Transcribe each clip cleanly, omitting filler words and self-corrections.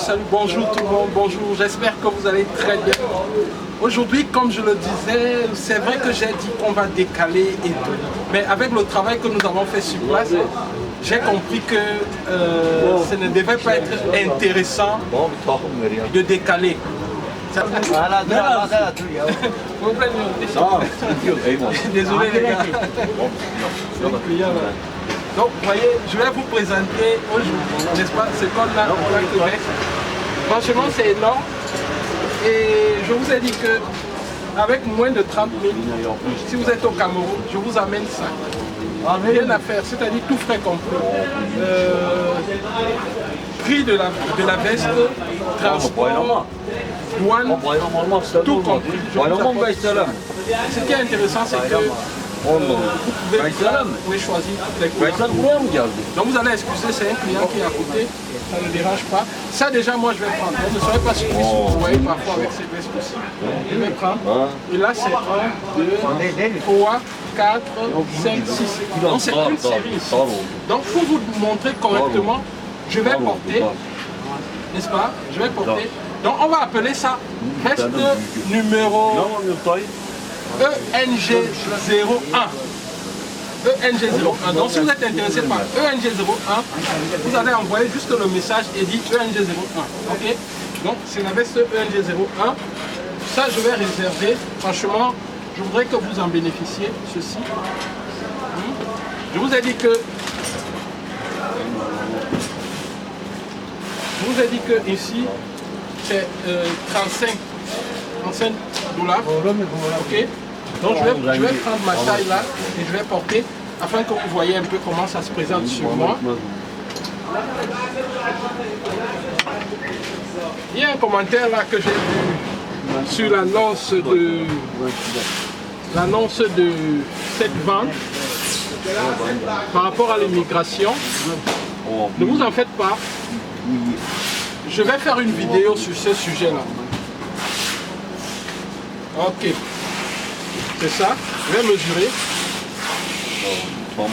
salut, bonjour tout le monde, bonjour, j'espère que vous allez très bien. Aujourd'hui, comme je le disais, c'est vrai que j'ai dit qu'on va décaler et tout, mais avec le travail que nous avons fait sur place, j'ai compris que ce ne devait pas être intéressant de décaler. Désolé les gars. Donc, vous voyez, je vais vous présenter aujourd'hui, n'est-ce pas, ce qu'on a au lac de Vest. Franchement, c'est énorme. Et je vous ai dit que avec moins de 30 000, si vous êtes au Cameroun, je vous amène ça. Rien à faire, c'est-à-dire tout frais compris. Prix de la veste, transport, douane, tout compris. Ce qui est intéressant, c'est que vous pouvez choisir les couleurs. Donc vous allez excuser, c'est un client qui est à côté, ça ne dérange pas. Ça déjà moi je vais prendre. Je ne serai pas surpris si vous voyez parfois avec ces vestes aussi. Je vais prendre. Et là c'est 1, 2, 3, 4, 5, 6. Donc c'est une série ici. Donc pour vous montrer correctement, je vais porter, n'est-ce pas? Je vais porter. Donc on va appeler ça veste numéro ENG01. ENG01. Donc si vous êtes intéressé par ENG01, vous allez envoyer juste le message et dire ENG01. Ok? Donc c'est la veste ENG01. Ça je vais réserver. Franchement, je voudrais que vous en bénéficiez. Ceci. Je vous ai dit que ici c'est 35 $. Ok? Donc je vais prendre ma taille là et je vais porter afin que vous voyez un peu comment ça se présente sur moi. Il y a un commentaire là que j'ai vu sur l'annonce de cette vente par rapport à l'immigration. Ne vous en faites pas. Je vais faire une vidéo sur ce sujet là. Ok, c'est ça, je vais mesurer. Vous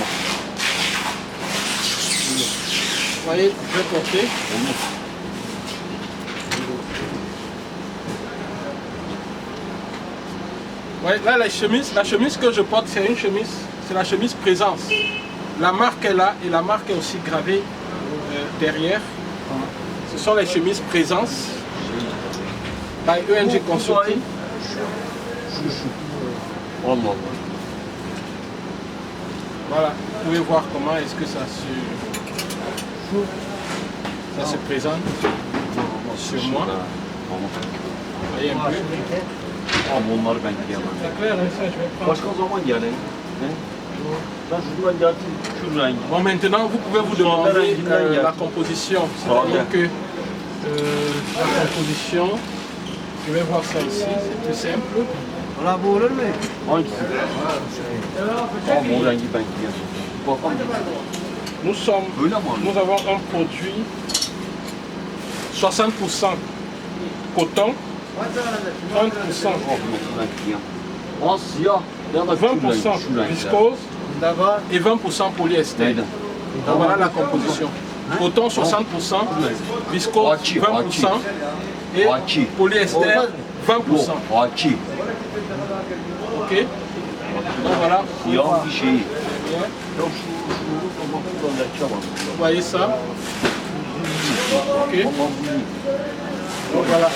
voyez, je vais porter. Ouais, là la chemise que je porte, c'est une chemise, c'est la chemise Présence. La marque est là et la marque est aussi gravée derrière. Ce sont les chemises Présence by ENG Consulting. Voilà, vous pouvez voir comment est-ce que ça se présente sur moi. Vous voyez un peu. C'est clair, ça je vais prendre. Bon, maintenant vous pouvez vous demander la composition. C'est-à-dire que la composition, je vais voir ça ici, c'est plus simple. Nous avons un produit 60% coton, 30% 20% viscose et 20% polyester. Donc voilà la composition. Coton 60%, viscose 20% et polyester 20%. Ok. Donc voilà. Vous voyez ça. Ok. Donc voilà.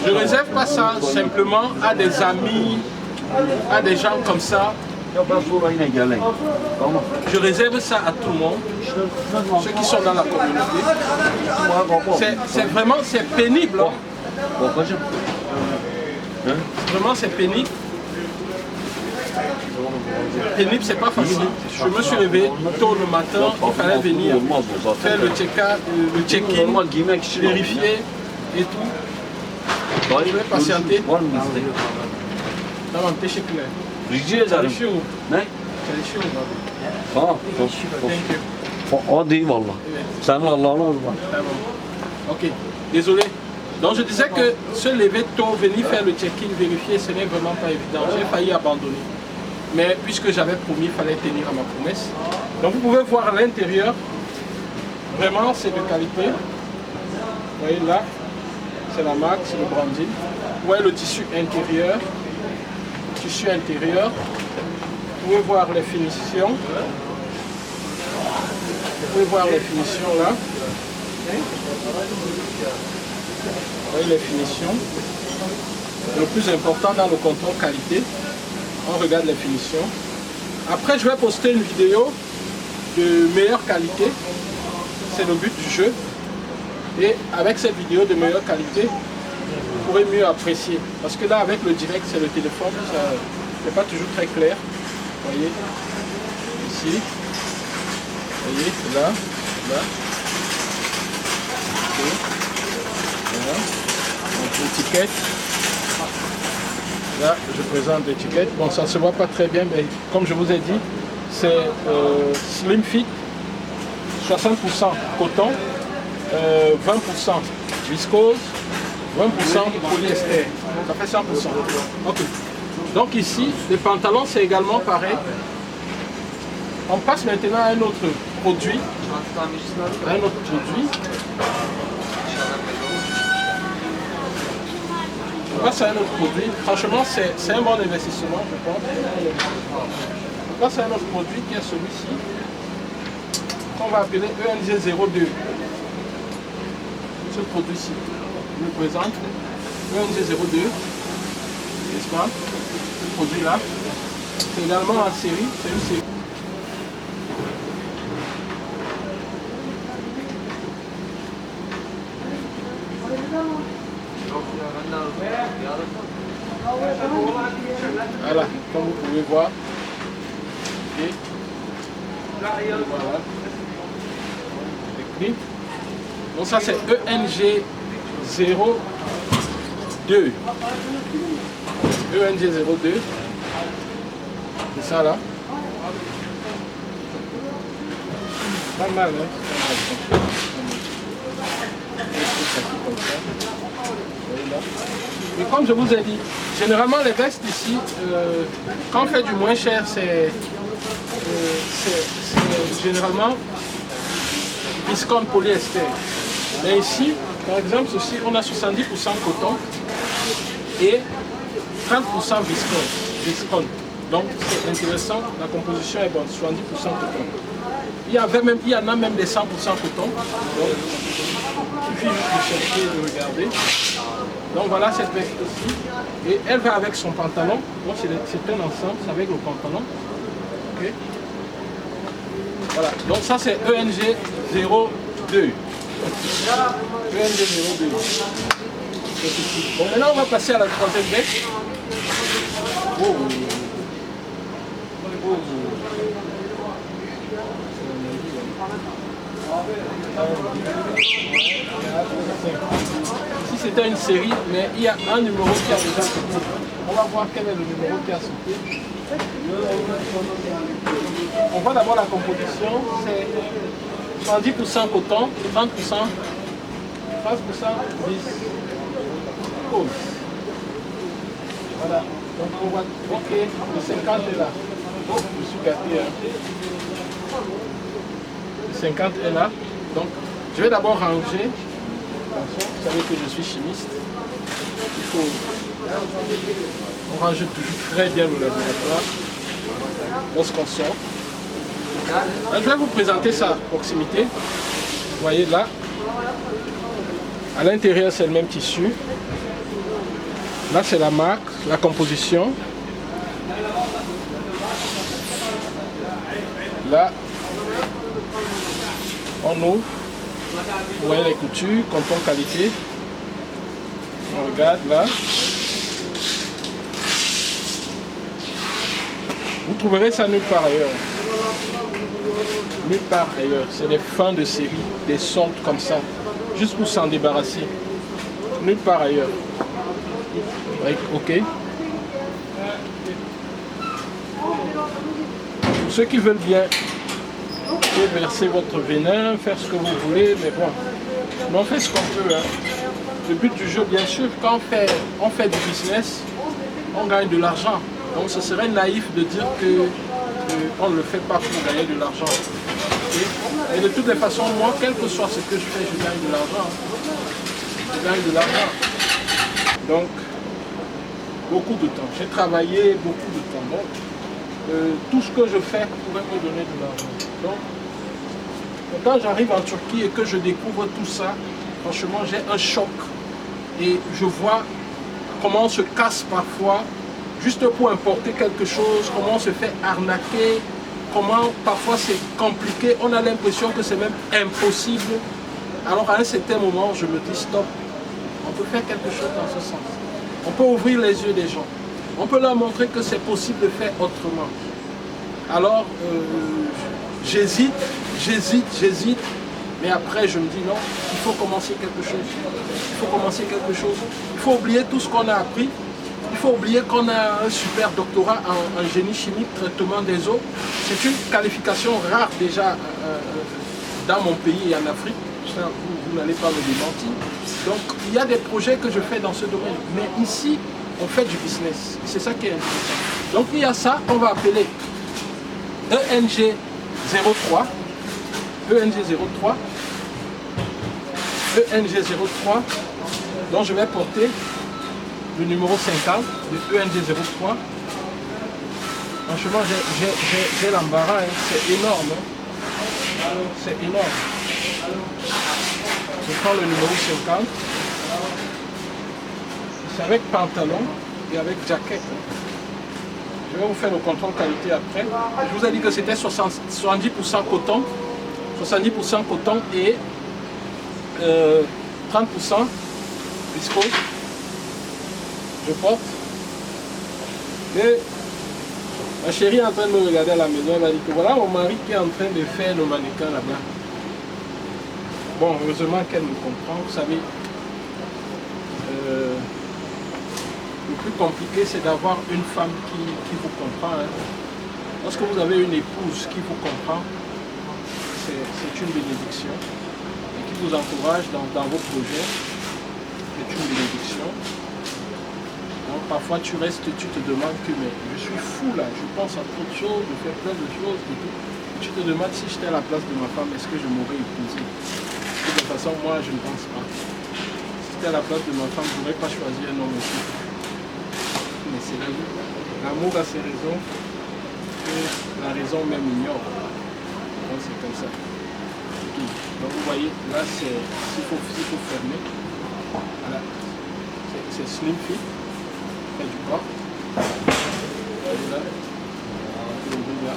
Je ne réserve pas ça simplement à des amis, à des gens comme ça. Je réserve ça à tout le monde, ceux qui sont dans la communauté. C'est vraiment, c'est pénible. Vraiment, c'est pénible. Pénible, c'est pas facile. Je me suis réveillé tôt le matin, il fallait venir faire le check-in, vérifier et tout. Je vais patienter. Ok, désolé. Donc je disais que se lever tôt, venir faire le check-in, vérifier, ce n'est vraiment pas évident. J'ai failli abandonner. Mais puisque j'avais promis, il fallait tenir à ma promesse. Donc vous pouvez voir à l'intérieur, vraiment c'est de qualité. Vous voyez là, c'est la marque, c'est le branding. Vous voyez le tissu intérieur. Tissu intérieur. Vous pouvez voir les finitions. Vous pouvez voir les finitions là. Vous voyez les finitions. Le plus important dans le contrôle qualité, on regarde les finitions. Après, je vais poster une vidéo de meilleure qualité. C'est le but du jeu. Et avec cette vidéo de meilleure qualité, vous pourrez mieux apprécier. Parce que là, avec le direct, c'est le téléphone, ça n'est pas toujours très clair. Vous voyez, ici. Vous voyez, là, là. Okay. Voilà. Donc, l'étiquette. Là, je présente l'étiquette. Bon, ça ne se voit pas très bien, mais comme je vous ai dit, c'est Slim Fit, 60% coton, 20% viscose, 20% polyester. Ça fait 100%. Ok. Donc ici, les pantalons, c'est également pareil. On passe maintenant à un autre produit. On passe à un autre produit. Franchement, c'est un bon investissement, je pense. On passe à un autre produit qui est celui-ci, qu'on va appeler ENG02. Ce produit-ci, je vous présente ENG02, n'est-ce pas? Ce produit-là, c'est également en série, c'est une série. Voilà, comme vous pouvez voir. Et voilà. Donc ça c'est ENG02. ENG02. C'est ça là. Pas mal, hein? Et comme je vous ai dit, généralement les vestes ici, quand on fait du moins cher, c'est généralement viscone polyester. Mais ici, par exemple, ceci, on a 70% coton et 30% viscone. Donc c'est intéressant, la composition est bonne, 70% coton. Il y en a même des 100% coton. Donc, il suffit juste de chercher et de regarder. Donc voilà cette veste aussi. Et elle va avec son pantalon. Donc c'est un ensemble, c'est avec le pantalon. Okay. Voilà. Donc ça c'est ENG02. ENG02. Bon, maintenant on va passer à la troisième veste. Oh. Oh. Si c'était une série, mais il y a un numéro qui a déjà sauté. On va voir quel est le numéro qui a sauté. On voit d'abord la composition, c'est 70% coton, 30% viscose. Voilà, donc on voit, ok, le 50 est là. Oh, je suis gâté. Hein. Le 50 est là. Donc, je vais d'abord ranger. Attention, vous savez que je suis chimiste. Il faut... On range toujours très bien le laboratoire lorsqu'on sort. Alors, je vais vous présenter sa proximité. Vous voyez là, à l'intérieur c'est le même tissu. Là c'est la marque, la composition. Là, on ouvre. Vous voyez les coutures, coton qualité. On regarde là. Vous trouverez ça nulle part ailleurs. Nulle part ailleurs. C'est des fins de série, des soldes comme ça. Juste pour s'en débarrasser. Nulle part ailleurs. Ok. Pour ceux qui veulent bien, vous pouvez verser votre venin, faire ce que vous voulez, mais bon, on fait ce qu'on peut. Hein. Le but du jeu, bien sûr, quand on fait du business, on gagne de l'argent. Donc ce serait naïf de dire qu'on ne le fait pas pour gagner de l'argent. Et de toutes les façons, moi, quel que soit ce que je fais, je gagne de l'argent. gagne de l'argent. Donc, beaucoup de temps. J'ai travaillé beaucoup de temps. Donc, tout ce que je fais pourrait me donner de l'argent. Donc, quand j'arrive en Turquie et que je découvre tout ça, franchement, j'ai un choc. Et je vois comment on se casse parfois, juste pour importer quelque chose, comment on se fait arnaquer, comment parfois c'est compliqué. On a l'impression que c'est même impossible. Alors à un certain moment, je me dis stop, on peut faire quelque chose dans ce sens. On peut ouvrir les yeux des gens. On peut leur montrer que c'est possible de faire autrement. Alors, j'hésite, mais après je me dis non, il faut commencer quelque chose. Il faut commencer quelque chose. Il faut oublier tout ce qu'on a appris. Il faut oublier qu'on a un super doctorat en génie chimique, traitement des eaux. C'est une qualification rare déjà dans mon pays et en Afrique. Ça, vous n'allez pas me démentir. Donc, il y a des projets que je fais dans ce domaine. Mais ici, on fait du business. C'est ça qui est intéressant. Donc, il y a ça qu'on va appeler ENG 03. ENG 03. ENG 03, dont je vais porter le numéro 50 de ENG 03. Franchement, j'ai l'embarras, hein. C'est énorme. Hein. C'est énorme. Je prends le numéro 50. C'est avec pantalon et avec jaquette. Je vais vous faire le contrôle qualité après. Je vous ai dit que c'était 70% coton. 70% coton et 30% viscose. Je porte. Et ma chérie est en train de me regarder à la maison. Elle m'a dit que voilà mon mari qui est en train de faire le mannequin là-bas. Bon, heureusement qu'elle me comprend. Vous savez, le plus compliqué, c'est d'avoir une femme qui vous comprend. Hein. Lorsque vous avez une épouse qui vous comprend, c'est une bénédiction. Et qui vous encourage dans vos projets, c'est une bénédiction. Donc parfois tu restes, tu te demandes que mais je suis fou là, je pense à trop de choses, je fais plein de choses et tout. Et tu te demandes si j'étais à la place de ma femme, est-ce que je m'aurais épousé? De toute façon, moi je ne pense pas. Si j'étais à la place de ma femme, je n'aurais pas choisi un homme aussi. Mais c'est la vie. L'amour a ses raisons que la raison même ignore. Donc c'est comme ça. Donc vous voyez, là s'il faut fermer. Voilà. C'est slim fit. Fait du corps. Là. Là.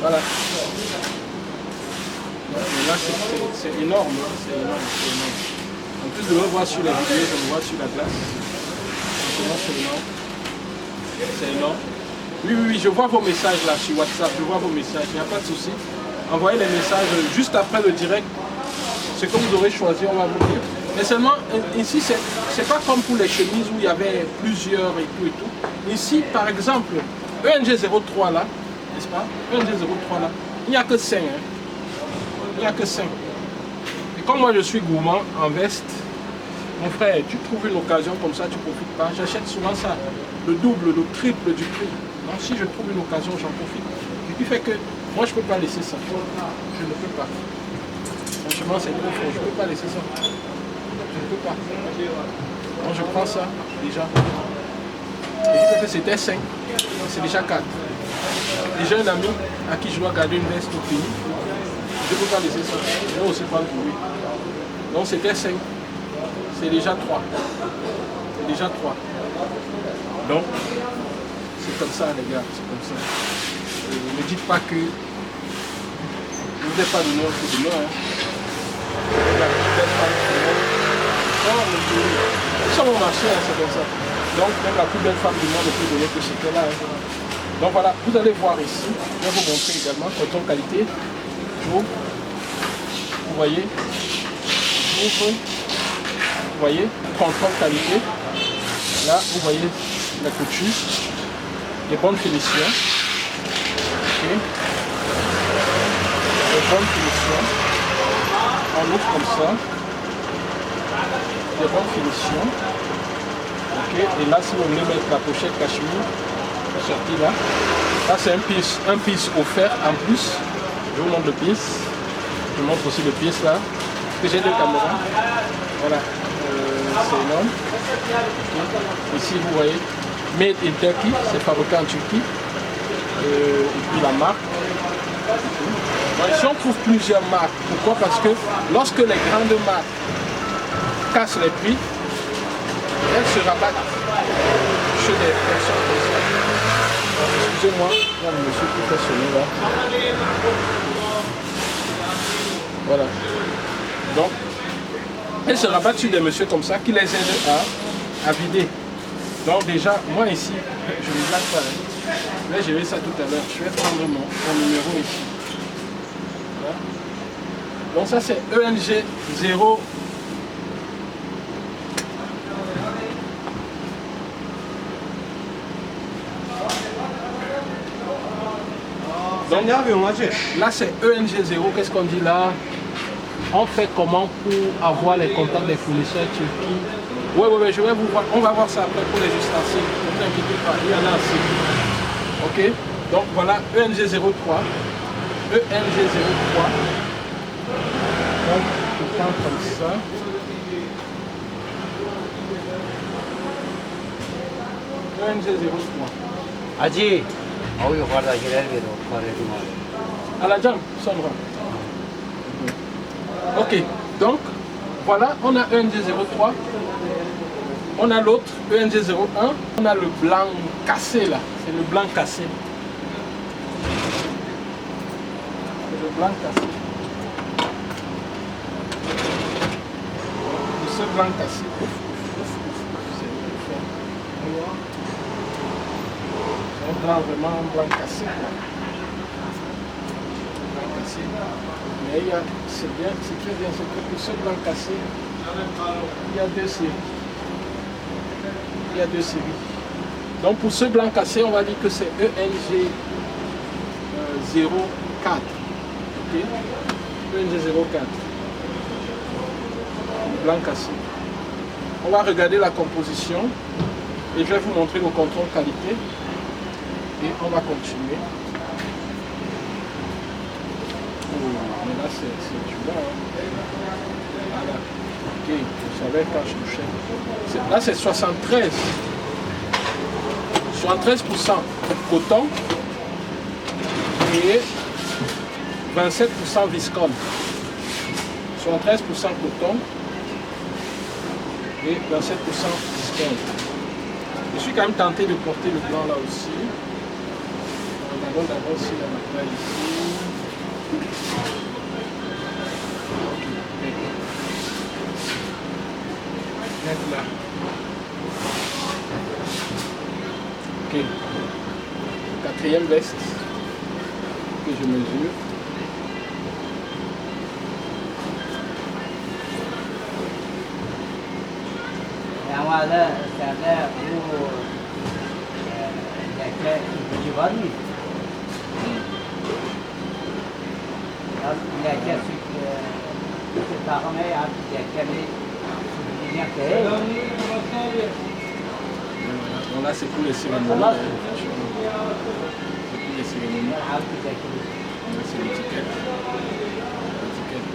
Voilà. Mais là c'est énorme, hein. C'est énorme. En plus de me voir sur la vidéo, je me vois sur la glace. C'est énorme. C'est énorme. Oui, je vois vos messages là sur WhatsApp, je vois vos messages, il n'y a pas de souci. Envoyez les messages juste après le direct. Ce que vous aurez choisi, on va vous dire. Mais seulement, ici, c'est pas comme pour les chemises où il y avait plusieurs et tout. Ici, par exemple, ENG 03 là, n'est-ce pas? ENG 03 là, il n'y a que 5. Hein. Il n'y a que 5. Et comme moi je suis gourmand en veste, mon frère, tu trouves une occasion comme ça, tu ne profites pas. J'achète souvent ça, le double, le triple du prix. Donc si je trouve une occasion, j'en profite. Ce qui fait que moi je ne peux pas laisser ça. Je ne peux pas. Franchement, c'est trop fort. Je ne peux pas laisser ça. Je ne peux pas. Donc je prends ça déjà. Et je sais que c'était 5. C'est déjà 4. Et j'ai un ami à qui je dois garder une veste au pays. Je ne peux pas laisser ça. Je vais aussi prendre pour lui. Donc c'était 5. C'est déjà 3. C'est déjà 3. Donc, c'est comme ça les gars, c'est comme ça. Ne dites pas que je ne vous ai pas donné un coup de main. Hein. Sur mon marché, hein, c'est comme ça. Donc, même la plus belle femme du monde ne peut donner que ce qu'elle a. Hein. Donc voilà, vous allez voir ici. Je vais vous montrer également coton qualité. J'ouvre. Vous voyez. J'ouvre. Vous voyez, contrôle qualité. Là, vous voyez la couture. Les bonnes finitions. Okay. Les bonnes finitions. On ouvre comme ça. Les bonnes finitions. Okay. Et là, si vous voulez mettre la pochette cachemire, sortie là. Là, c'est un piece offert en plus. Je vous montre le pins. Je vous montre aussi le pins là. Parce que j'ai deux caméras. Voilà. C'est énorme. Okay. Ici, vous voyez, Made in Turkey, c'est fabriqué en Turquie. Et puis la marque. Okay. Ici, on trouve plusieurs marques. Pourquoi? Parce que lorsque les grandes marques cassent les prix, elles se rabattent chez des personnes comme ça. Excusez-moi, il y a le monsieur qui fait sonner là. Voilà. Donc, elles se rabattent sur des messieurs comme ça qui les aident à vider. Donc déjà, moi ici, je ne blague pas. Hein. Là, j'ai vu ça tout à l'heure. Je vais prendre mon numéro ici. Voilà. Donc ça c'est ENG 0. Donc, là c'est ENG 0, qu'est-ce qu'on dit là? On fait comment pour avoir les contacts des fournisseurs Turquie? Oui, je vais vous voir, on va voir ça après pour les ustensiles. Ne vous inquiétez pas, il y en a aussi. Ok, donc voilà ENG 03. ENG 03. Donc je prends comme ça. ENG 03. Haji, au yukarıda girer bir o parayı. À la jambe, Sondra. Ok, donc voilà, on a ENG 03, on a l'autre ENG 01, on a le blanc cassé là, c'est le blanc cassé. C'est le blanc cassé. Ce blanc cassé, c'est un blanc vraiment blanc cassé. Mais c'est bien, c'est très bien, c'est que pour ce blanc cassé, il y a deux séries. Il y a deux séries. Donc pour ce blanc cassé, on va dire que c'est ENG 04. Okay? ENG 04. Blanc cassé. On va regarder la composition et je vais vous montrer le contrôle qualité et on va continuer. Mais là c'est du bas. Hein. Voilà. Ok, je savais quand je touchais. Là c'est 73. 73% coton et 27% viscose. 73% coton et 27% viscose. Je suis quand même tenté de porter le blanc là aussi. On va d'abord aussi la matin ici. Là. Ok. Quatrième veste que je mesure. Yamalı sende bu leke ipucu var mı? Leke süt takımı artık lekeli Donc là c'est pour les cérémonies. C'est pour les cérémonies. C'est l'étiquette.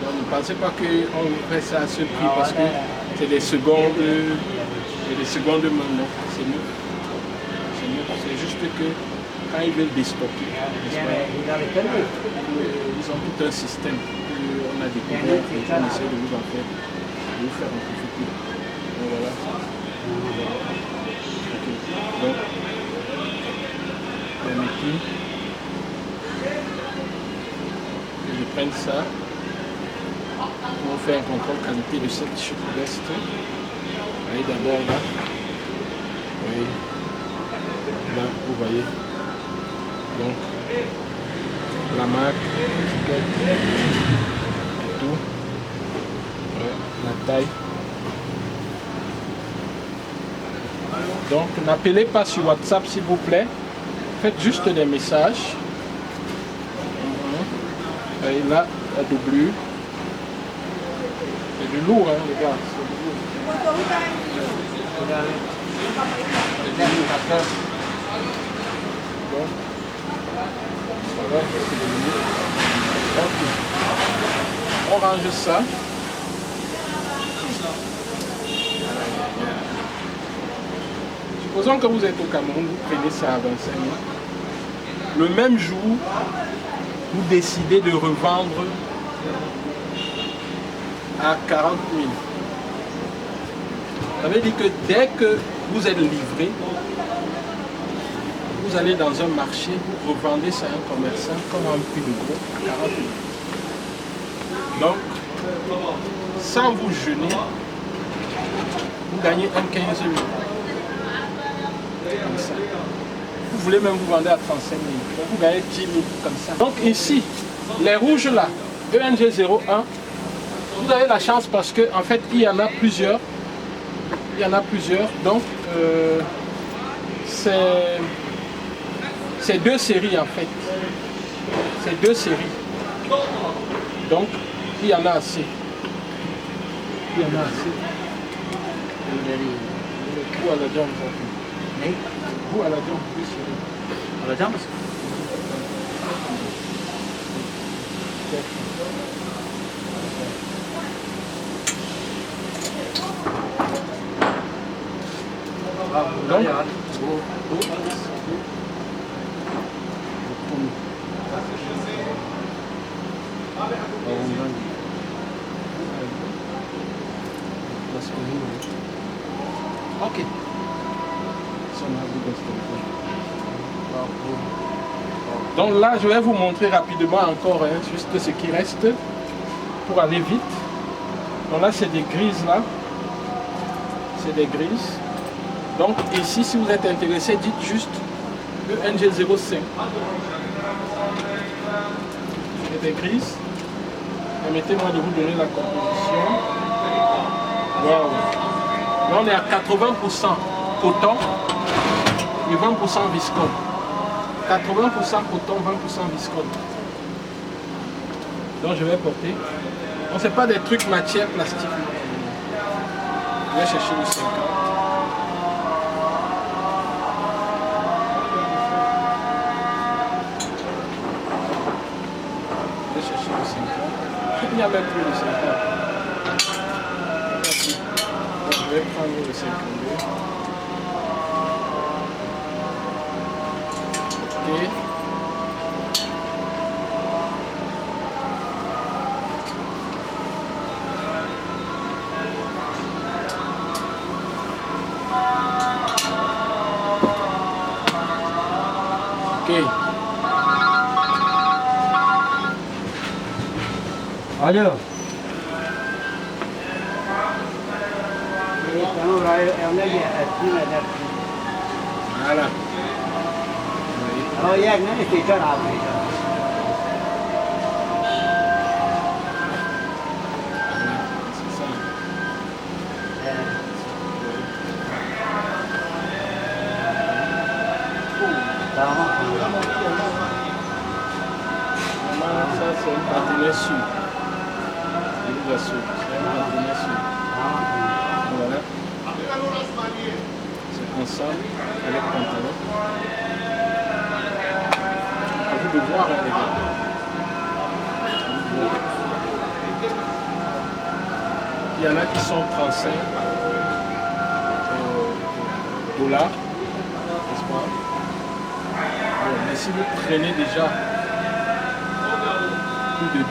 Donc ne pensez pas qu'on fait ça à ce prix parce que c'est des secondes. Et les secondes maintenant, c'est mieux. C'est mieux. C'est juste que quand ils veulent déstocker, ils ont tout un système qu'on a découvert et on essaie de vous en faire. De vous faire en profiter. Donc voilà. Okay. Donc, permettez que je prenne ça pour faire un contrôle qualité de cette veste. Voyez d'abord là. Oui. Là, vous voyez. Donc, la marque, et tout. La taille. Donc n'appelez pas sur WhatsApp s'il vous plaît. Faites juste des messages. Et là, la doublure. C'est du lourd, hein, les gars. C'est du lourd. Donc, voilà, c'est du lourd. Ok. On range ça. Supposons que vous êtes au Cameroun, vous prenez ça à 25 000. Le même jour, vous décidez de revendre à 40 000. Ça veut dire que dès que vous êtes livré, vous allez dans un marché, vous revendez ça à un commerçant comme un prix de gros à 40 000. Donc, sans vous jeûner, vous gagnez un 15 000. Comme ça. Vous voulez même vous vendre à 35 000. Donc vous gagnez 10 000 comme ça. Donc ici, les rouges là, ENG01, vous avez la chance parce que en fait il y en a plusieurs. Il y en a plusieurs. Donc c'est deux séries en fait. C'est deux séries. Donc il y en a assez. Il y en a assez. Vous à la jambe, ça fait. Vous à la jambe, plus. À la jambe? Ok. Donc là, je vais vous montrer rapidement encore juste ce qui reste pour aller vite. Donc là, c'est des grises là. C'est des grises. Donc ici, si vous êtes intéressé, dites juste ENG05. C'est des grises. Permettez-moi de vous donner la composition. Waouh! Là, on est à 80% coton et 20% viscose. 80% coton, 20% viscose. Donc je vais porter. On ne sait pas des trucs matière plastique. Je vais chercher le 50. Je vais chercher le 50. Il n'y a même plus le 50. Donc, je vais prendre le 52. Ok. Ok. Olha. Voilà. Oh, yeah, nó thì cho nào vậy? C'est ça. Vraiment, ça c'est une partenaire sûre. Je vous assure, c'est une partenaire sûre. Voilà. C'est ensemble avec pantalon. À vous de voir, les gars. Il y en a qui sont 35 dollars, n'est-ce pas? Bon, mais si vous prenez déjà plus de 10,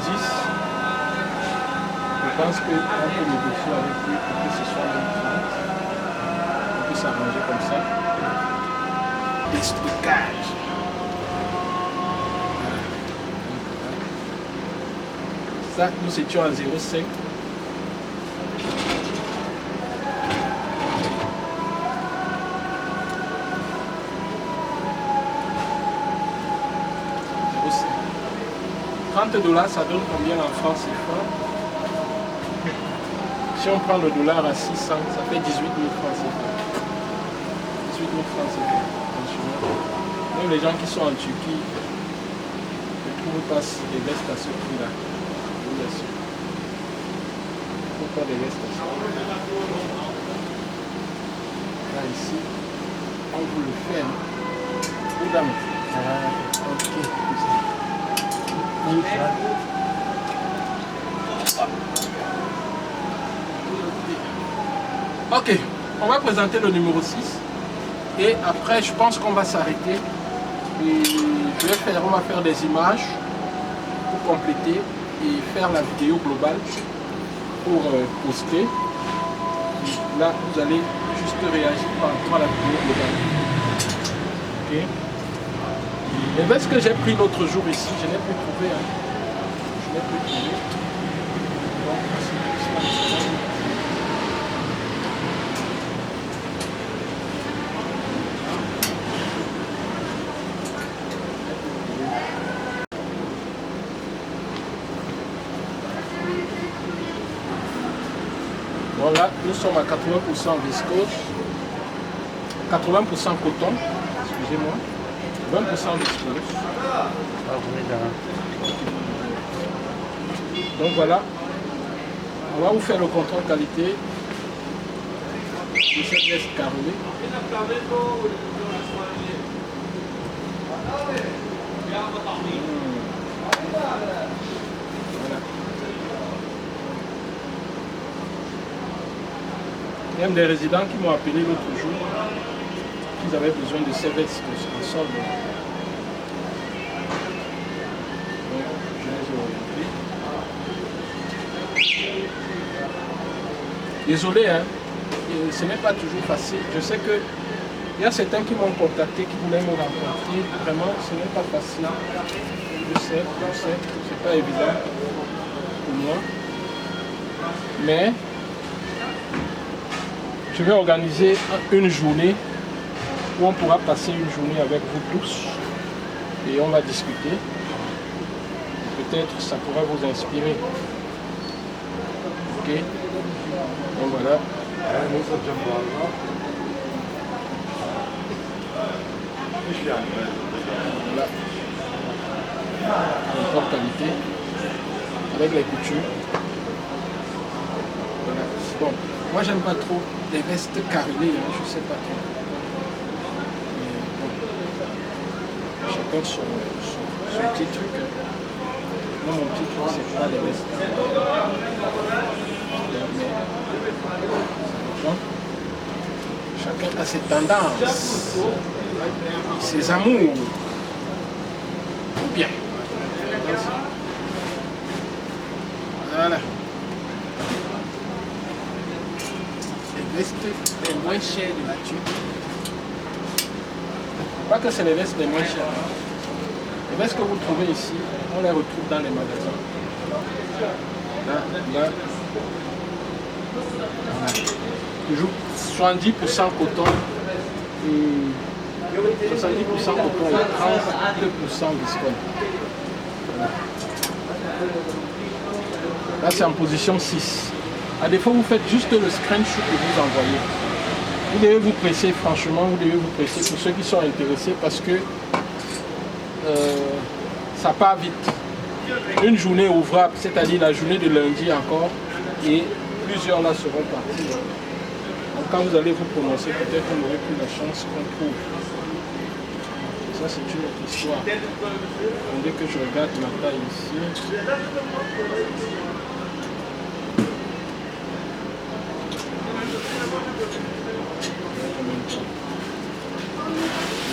je pense qu'on peut négocier avec lui pour que ce soit même 30. On peut s'arranger comme ça. Des stockages. Ça, nous étions à 0,5. $30, ça donne combien en francs CFA? Si on prend le dollar à 600, ça fait 18 000 francs CFA. 18 000 francs CFA. Même les gens qui sont en Turquie ne trouvent pas des vestes à ce prix-là. Je vous assure. Ils ne trouvent pas des vestes à ce prix-là. Là, ici, on vous le fait. Hein. Ou dame. Ok. Ok, on va présenter le numéro 6. Et après, je pense qu'on va s'arrêter. Et on va faire des images pour compléter et faire la vidéo globale pour poster. Et là, vous allez juste réagir par rapport à la vidéo globale. Ok. Et bien, ce que j'ai pris l'autre jour ici, je n'ai plus trouvé. Hein. Je n'ai plus trouvé. Donc, bon, là, nous sommes à 80% viscose, 80% coton, excusez-moi, 20% viscose. Donc voilà, on va vous faire le contrôle qualité de cette veste carrelée. Voilà. Il y a même des résidents qui m'ont appelé l'autre jour qu'ils avaient besoin de ces vestes en solde. Donc, je les ai orientés. Désolé, hein, ce n'est pas toujours facile. Je sais que il y a certains qui m'ont contacté, qui voulaient me rencontrer. Vraiment, ce n'est pas facile. Je sais, c'est pas évident pour moi. Mais je vais organiser une journée où on pourra passer une journée avec vous tous et on va discuter. Peut-être ça pourra vous inspirer. Ok? Donc voilà. Voilà. Une bonne qualité avec les coutures. Voilà. Bon, moi j'aime pas trop les vestes carrelées, hein, je sais pas trop. Mais bon, chacun son petit truc. Hein. Moi mon petit truc c'est pas les vestes carrelées. Bon. Chacun a ses tendances, ses amours. Bien. Voilà. Les vestes les moins chères de la tube. Pas que c'est les vestes les moins chères. Les vestes que vous trouvez ici, on les retrouve dans les magasins. Là. Voilà. Toujours 70% coton et 70% coton et 32% viscose. Voilà. Là c'est en position 6. À défaut, vous faites juste le screenshot que vous envoyez. Vous devez vous presser, franchement, vous devez vous presser pour ceux qui sont intéressés parce que ça part vite. Une journée ouvrable, c'est-à-dire la journée de lundi encore, et plusieurs là seront partis. Donc quand vous allez vous prononcer, peut-être qu'on n'aurait plus la chance qu'on trouve. Ça c'est une autre histoire. Attendez que je regarde ma taille ici.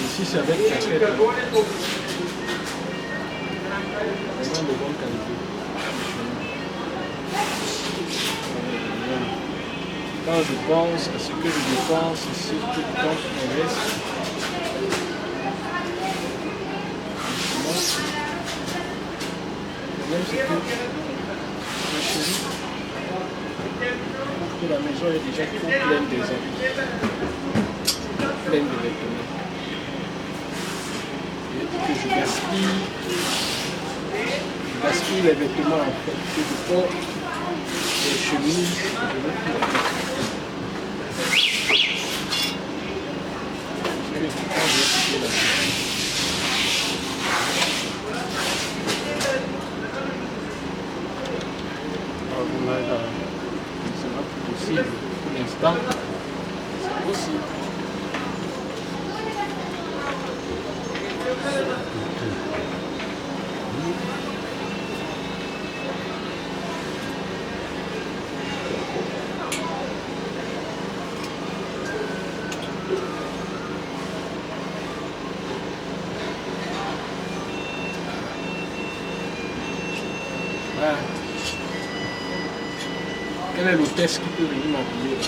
Ici c'est avec jaquette. Vraiment de bonne qualité. Quand je pense à ce que je dépense ici tout le temps qui me reste, le problème c'est que ma chérie trouve que la maison est déjà trop pleine des habits, pleine de vêtements. Et que je gaspille les vêtements en fait, que je porte les chemises que je veux plus. C'est pas possible pour l'instant, c'est possible. Quelle est l'hôtesse qui peut venir m'habiller là?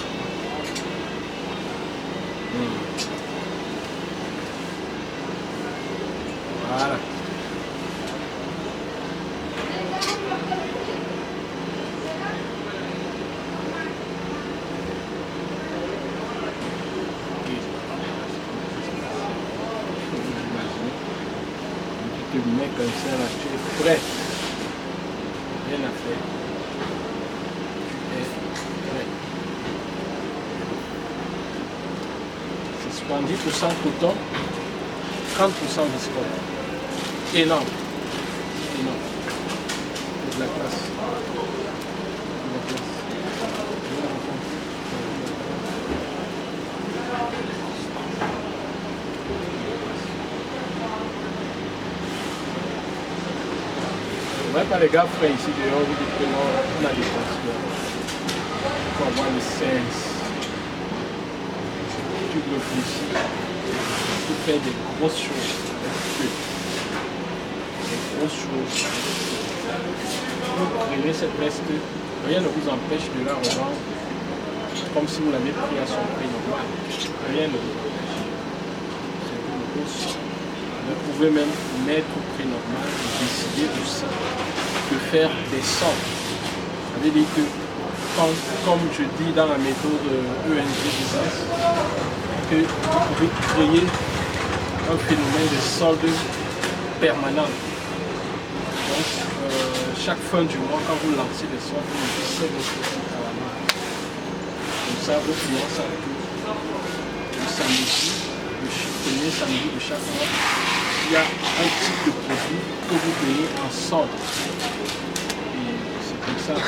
Voilà. Tu te mets comme ça là, tu es prêt. Rien à faire. Tu es prêt. C'est 70% coton, 30% viscose. Énorme. Énorme. C'est de la classe. De la classe. Ouais, pas les gars frais ici dehors, vous dites que non, on a des transports. Il faut avoir le sens. Tu réfléchis. Tu fais des grosses choses. Des grosses choses. Vous prenez cette veste, rien ne vous empêche de la revendre comme si vous l'avez pris à son prix normal. Rien ne vous empêche. C'est une grosse. Vous pouvez même mettre au prix normal et décider aussi de faire des sortes. Ça veut dire que, comme je dis dans la méthode ENG Business, que vous pouvez créer un phénomène de solde permanent. Donc, chaque fin du mois, quand vous lancez des soldes, vous lancez votre compte à la main. Comme ça, vos clients savent que le samedi, le premier samedi de chaque mois, il y a un type de produit que vous payez en solde. Et c'est comme ça que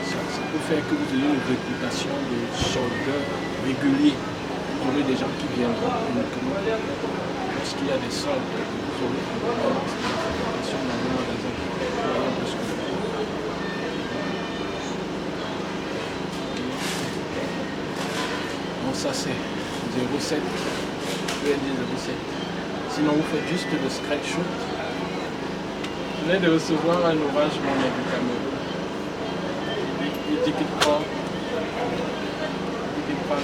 ça peut faire que vous ayez une réputation de soldeur régulier. Vous aurez des gens qui viendront uniquement lorsqu'il y a des soldes. Vous aurez une réputation dans le magasin. Donc ça c'est 0,7. ENG 0,7. Sinon, vous faites juste le scratch-shoot. Je venais de recevoir un orage mon du Cameroun. Il dit qu'il prend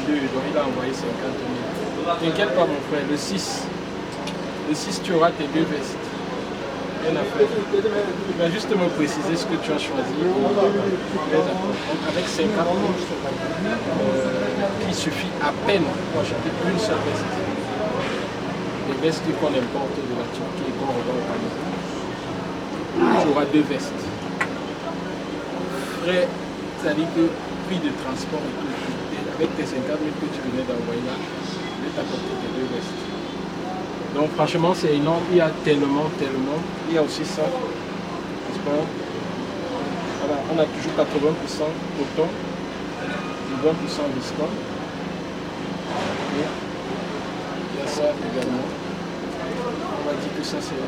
2, donc il a envoyé 50 000. T'inquiète pas, mon frère, le 6. Le 6, tu auras tes 2 vestes. Rien à faire. Tu vas juste me préciser ce que tu as choisi. Avec 50 000, il suffit à peine pour acheter une seule veste. Les vestes qu'on importe de la Turquie et qu'on revend au Cameroun, tu auras 2 vestes. Frais, c'est-à-dire que prix de transport et tout, avec tes 50 000 que tu venais d'envoyer là, je vais t'apporter tes 2 vestes. Donc franchement c'est énorme, il y a tellement, il y a aussi ça, n'est-ce pas? Voilà, on a toujours 80% coton et 20% viscose. Et il y a ça également. On va dire que ça c'est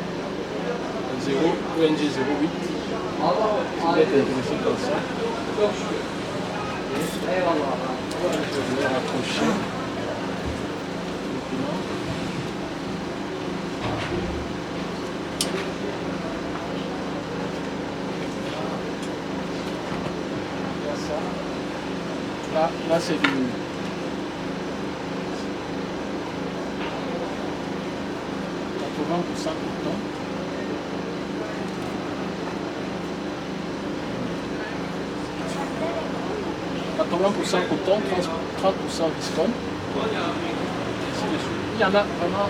0, ONG 08. Si vous êtes intéressé par ça, je vais rapprocher. Il y a ça. Là c'est du 80% coton. Coton, 30% viscose. Il y en a vraiment,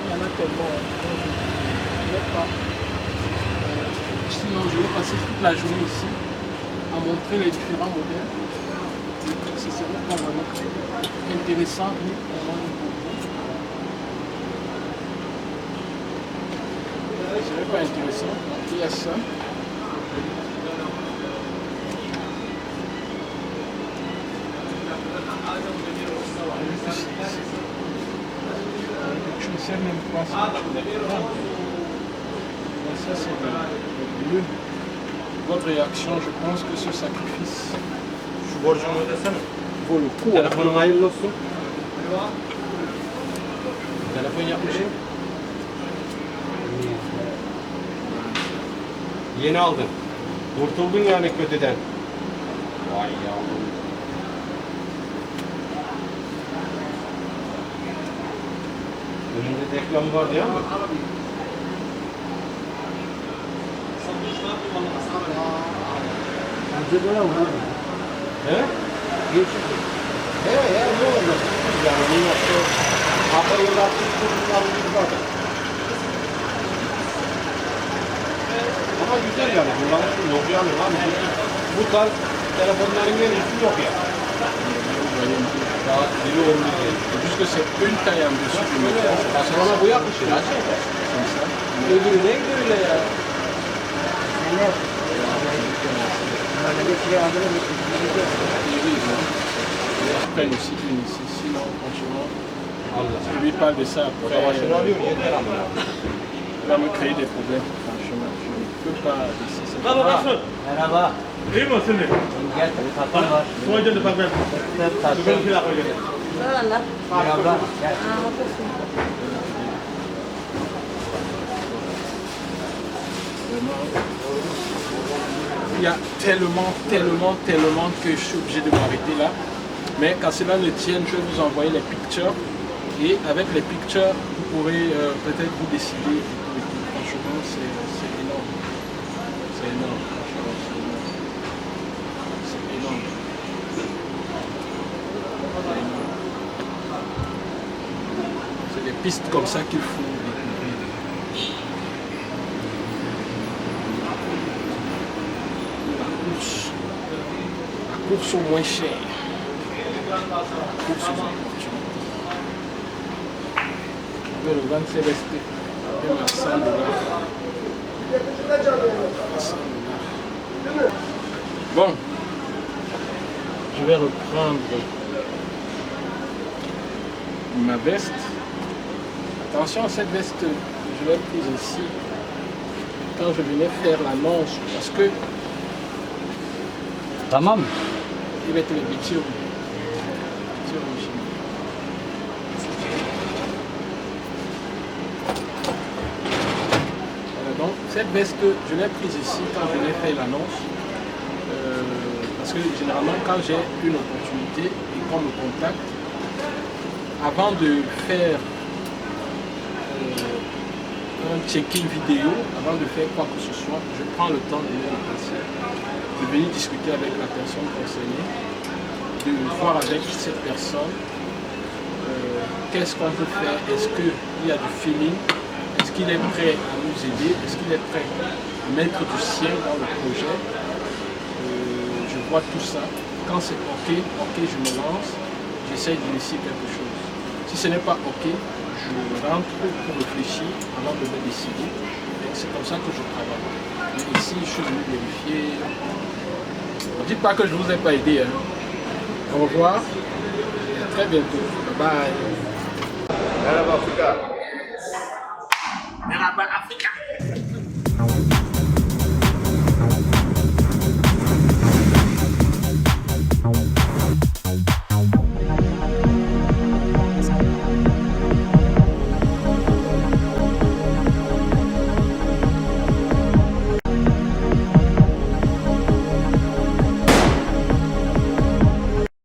il y en a tellement. Sinon, je vais passer toute la journée ici à montrer les différents modèles. Ce serait pas vraiment intéressant ni vraiment important. Ce serait pas intéressant. Il y a ça. Je ne sais même pas si ça c'est le bleu. Votre réaction, je pense que ce sacrifice vaut le coup. Telefonun hayırlı olsun. Telefon yapmışım. Yeni aldın. Kurtuldun yani kötüden. Vay yavrum. Önünde reklam var ya mı? Hazırlanalım ha. He? Geçin. He ya ne oldu? Yani bu yoksa haber yıllattı ama güzel yani kullanışlı yok yani lan bu tarz telefonların gerisi yok ya. Daha dili olmuyor. Puisque c'est une taille en dessous du métal. Sonra bu yakışır ha. Öbürüne gidiyor öyle ya. Neler? Böyle bir şey adını Après aussi une ici, sinon franchement, je lui parle de ça après, Başını alıyor yeter ama. il va me créer des problèmes, franchement, je ne peux pas laisser ça. Merhaba. İyi misin? Gel tatlı var. Soyacağını bak ben. Tatlı. Ben filan öyle. Merhaba. Gel. Il y a tellement que je suis obligé de m'arrêter là. Mais quand cela ne tienne, je vais vous envoyer les pictures. Et avec les pictures, vous pourrez peut-être vous décider. Franchement, c'est énorme. C'est énorme. Franchement, c'est énorme. C'est des pistes comme ça qu'il faut découvrir. La course au moins cher. La course aux opportunités. Je vais le vendre, c'est resté. Même à 100 $. Bon, je vais reprendre ma veste. Attention à cette veste, je l'ai prise ici quand je venais faire l'annonce parce que Tamam. il était le petit. Donc, cette veste, je l'ai prise ici quand je venais faire l'annonce. Parce que généralement, quand j'ai une opportunité et qu'on me contacte, avant de faire un check-in vidéo, avant de faire quoi que ce soit, je prends le temps de me déplacer, de venir discuter avec la personne concernée, de voir avec cette personne qu'est-ce qu'on peut faire, est-ce qu'il y a du feeling, est-ce qu'il est prêt à nous aider, est-ce qu'il est prêt à mettre du sien dans le projet. Je vois tout ça. Quand c'est ok, je me lance, j'essaie d'initier quelque chose. Si ce n'est pas ok, je rentre pour réfléchir avant de me décider. Et c'est comme ça que je travaille. Mais ici, je suis venu vérifier. Ne dites pas que je ne vous ai pas aidé. Hein. Au revoir et à très bientôt. Bye bye. Merhaba Afrika.